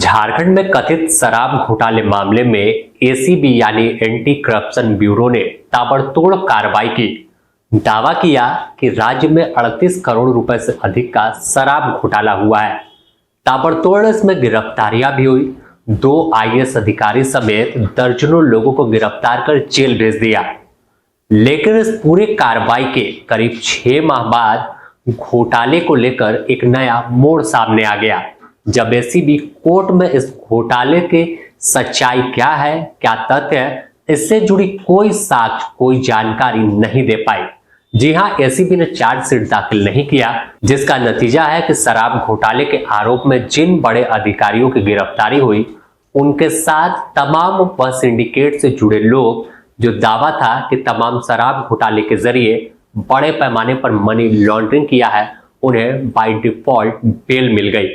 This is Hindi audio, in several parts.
झारखंड में कथित शराब घोटाले मामले में एसीबी यानी एंटी करप्शन ब्यूरो ने ताबड़तोड़ कार्रवाई की। दावा किया कि राज्य में 38 करोड़ रुपए से अधिक का शराब घोटाला हुआ है। ताबड़तोड़ इसमें गिरफ्तारियां भी हुई। 2 आईएएस अधिकारी समेत दर्जनों लोगों को गिरफ्तार कर जेल भेज दिया। लेकिन इस पूरे कार्रवाई के करीब 6 माह बाद घोटाले को लेकर एक नया मोड़ सामने आ गया, जब एसीबी कोर्ट में इस घोटाले की सच्चाई क्या है, क्या तथ्य है, इससे जुड़ी कोई साक्ष्य, कोई जानकारी नहीं दे पाई। जी हां, एसीबी ने चार्जशीट दाखिल नहीं किया, जिसका नतीजा है कि शराब घोटाले के आरोप में जिन बड़े अधिकारियों की गिरफ्तारी हुई, उनके साथ तमाम वह सिंडिकेट से जुड़े लोग जो दावा था कि तमाम शराब घोटाले के जरिए बड़े पैमाने पर मनी लॉन्ड्रिंग किया है, उन्हें बाय डिफॉल्ट बेल मिल गई।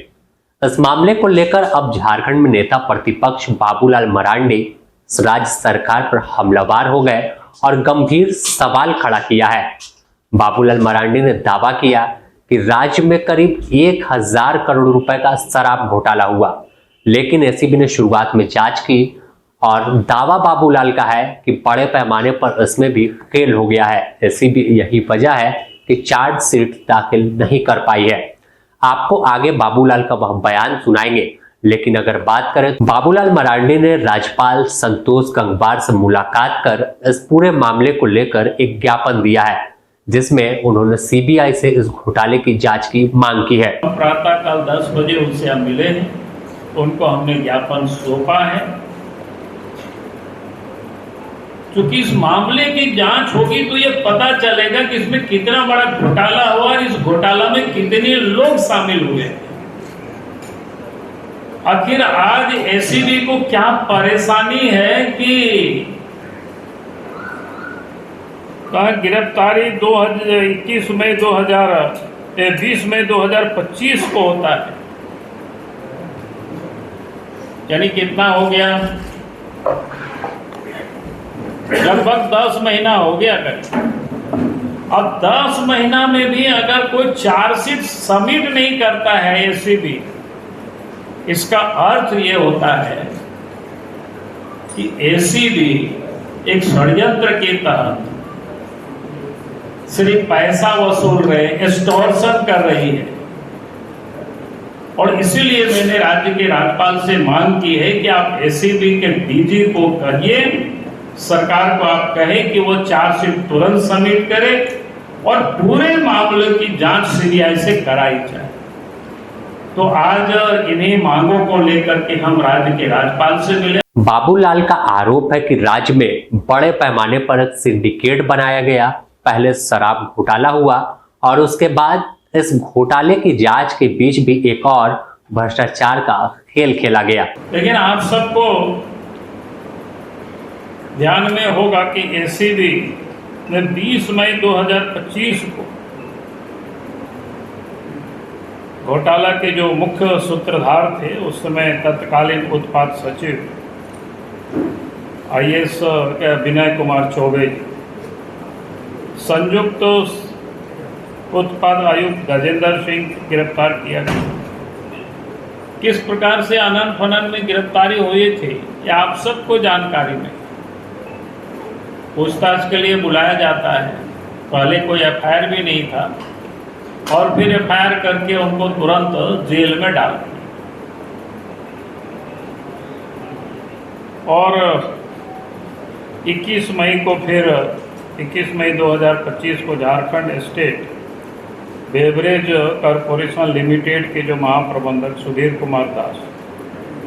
इस मामले को लेकर अब झारखंड में नेता प्रतिपक्ष बाबूलाल मरांडी राज्य सरकार पर हमलावर हो गए और गंभीर सवाल खड़ा किया है। बाबूलाल मरांडी ने दावा किया कि राज्य में करीब 1000 करोड़ रुपए का शराब घोटाला हुआ, लेकिन एसीबी ने शुरुआत में जांच की और दावा बाबूलाल का है कि बड़े पैमाने पर इसमें भी फेल हो गया है। एसीबी यही वजह है कि चार्जशीट दाखिल नहीं कर पाई है। आपको आगे बाबूलाल का वह बयान सुनाएंगे, लेकिन अगर बात करें तो बाबूलाल मरांडी ने राज्यपाल संतोष गंगवार से मुलाकात कर इस पूरे मामले को लेकर एक ज्ञापन दिया है, जिसमें उन्होंने सीबीआई से इस घोटाले की जांच की मांग की है। प्रातः काल 10 बजे उनसे हम मिले हैं, उनको हमने ज्ञापन सौंपा है। क्योंकि इस मामले की जांच होगी तो ये पता चलेगा कि इसमें कितना बड़ा घोटाला हुआ और इस घोटाला में कितने लोग शामिल हुए। आखिर आज एसीबी को क्या परेशानी है कि गिरफ्तारी 20 मई 2025 को होता है, यानी कितना हो गया, लगभग 10 महीना हो गया। अब 10 महीना में भी अगर कोई चार्जशीट सबमिट नहीं करता है एसीबी, इसका अर्थ ये होता है कि एसीबी एक षड्यंत्र के तहत सिर्फ पैसा वसूल रहे, एक्सटॉर्शन कर रही है। और इसीलिए मैंने राज्य के राज्यपाल से मांग की है कि आप एसीबी के डीजी को कहिए, सरकार को आप कहें कि वो चार्जशीट तुरंत सबमिट करे और पूरे मामले की जांच सीबीआई से कराई जाए। तो आज इन्हीं मांगों को लेकर के हम राज्य के राज्यपाल से मिले। बाबूलाल का आरोप है कि राज्य में बड़े पैमाने पर एक सिंडिकेट बनाया गया। पहले शराब घोटाला हुआ और उसके बाद इस घोटाले की जांच के बीच भी एक और भ्रष्टाचार का खेल खेला गया। लेकिन आप सबको ध्यान में होगा कि एसीबी ने 20 मई 2025 को घोटाला के जो मुख्य सूत्रधार थे, उस समय तत्कालीन उत्पाद सचिव आईएएस विनय कुमार चौबे, संयुक्त उत्पाद आयुक्त गजेंद्र सिंह गिरफ्तार किया गया। किस प्रकार से आनन फनन में गिरफ्तारी हुई थी, यह आप सबको जानकारी में। पूछताछ के लिए बुलाया जाता है, पहले कोई एफआईआर भी नहीं था और फिर एफआईआर करके उनको तुरंत जेल में डाल दिया। और 21 मई 2025 को Jharkhand state beverage corporation limited के जो महाप्रबंधक सुधीर कुमार दास,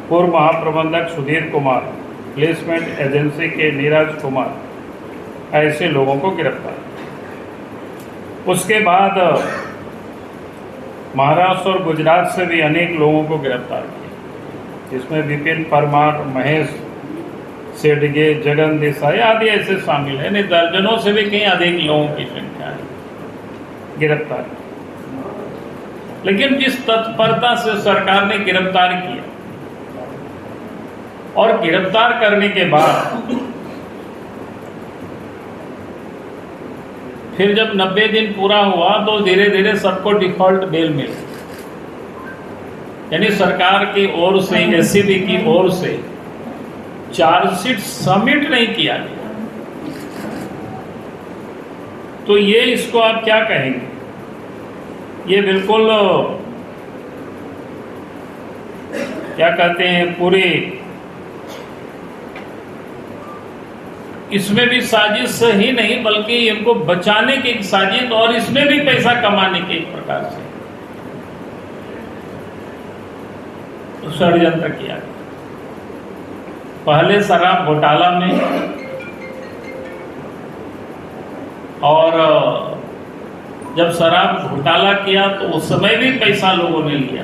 पूर्व महाप्रबंधक सुधीर कुमार, प्लेसमेंट एजेंसी के नीरज कुमार, ऐसे लोगों को गिरफ्तार। उसके बाद महाराष्ट्र और गुजरात से भी अनेक लोगों को गिरफ्तार किया, जिसमें विपिन परमार, महेश सेडगे, जगन देसाई आदि ऐसे शामिल है। नहीं, दर्जनों से भी कहीं अधिक लोगों की संख्या है गिरफ्तार। लेकिन जिस तत्परता से सरकार ने गिरफ्तार किया और गिरफ्तार करने के बाद फिर जब 90 दिन पूरा हुआ तो धीरे धीरे सबको डिफॉल्ट बेल मिल। यानी सरकार की ओर से, एसीबी की ओर से चार्जशीट सबमिट नहीं किया गया। तो ये इसको आप क्या कहेंगे? ये बिल्कुल क्या कहते हैं, पूरे इसमें भी साजिश ही नहीं बल्कि इनको बचाने की एक साजिश, और इसमें भी पैसा कमाने के एक प्रकार से षड्यंत्र किया गया। पहले शराब घोटाला में और जब शराब घोटाला किया तो उस समय भी पैसा लोगों ने लिया,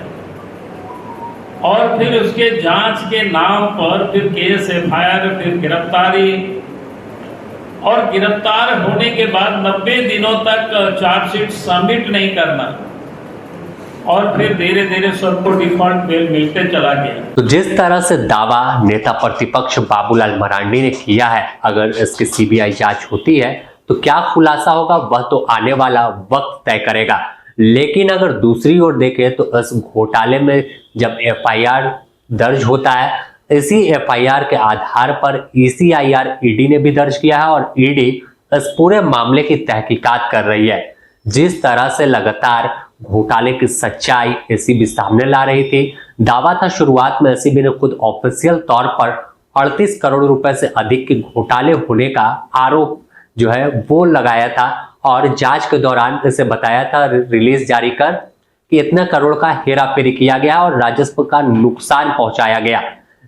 और फिर उसके जांच के नाम पर फिर केस, एफआईआर, फिर गिरफ्तारी, और गिरफ्तार होने के बाद 90 दिनों तक चार्जशीट सबमिट नहीं करना, और फिर धीरे धीरे सबको डिफॉल्ट बेल मिलते चला गया। तो जिस तरह से दावा नेता प्रतिपक्ष बाबूलाल मरांडी ने किया है, अगर इसकी सीबीआई जांच होती है तो क्या खुलासा होगा वह तो आने वाला वक्त तय करेगा। लेकिन अगर दूसरी ओर देखें तो इस घोटाले में जब एफआईआर दर्ज होता है, इसी एफआईआर के आधार पर ईसीआईआर ईडी ने भी दर्ज किया है और ईडी इस पूरे मामले की तहकीकात कर रही है। जिस तरह से लगातार घोटाले की सच्चाई एसीबी सामने ला रही थी, दावा था शुरुआत में एसीबी ने खुद ऑफिशियल तौर पर 38 करोड़ रुपए से अधिक के घोटाले होने का आरोप जो है वो लगाया था, और जांच के दौरान इसे बताया था रिलीज जारी कर कि इतने करोड़ का हेराफेरी किया गया और राजस्व का नुकसान पहुंचाया गया।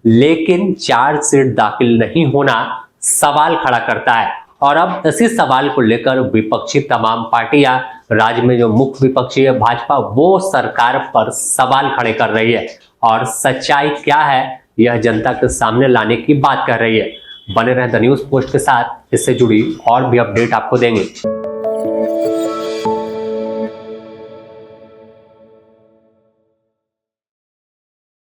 लेकिन चार्जशीट दाखिल नहीं होना सवाल खड़ा करता है, और अब इसी सवाल को लेकर विपक्षी तमाम पार्टियां, राज्य में जो मुख्य विपक्षी है भाजपा, वो सरकार पर सवाल खड़े कर रही है और सच्चाई क्या है यह जनता के सामने लाने की बात कर रही है। बने रहे द न्यूज़ पोस्ट के साथ, इससे जुड़ी और भी अपडेट आपको देंगे।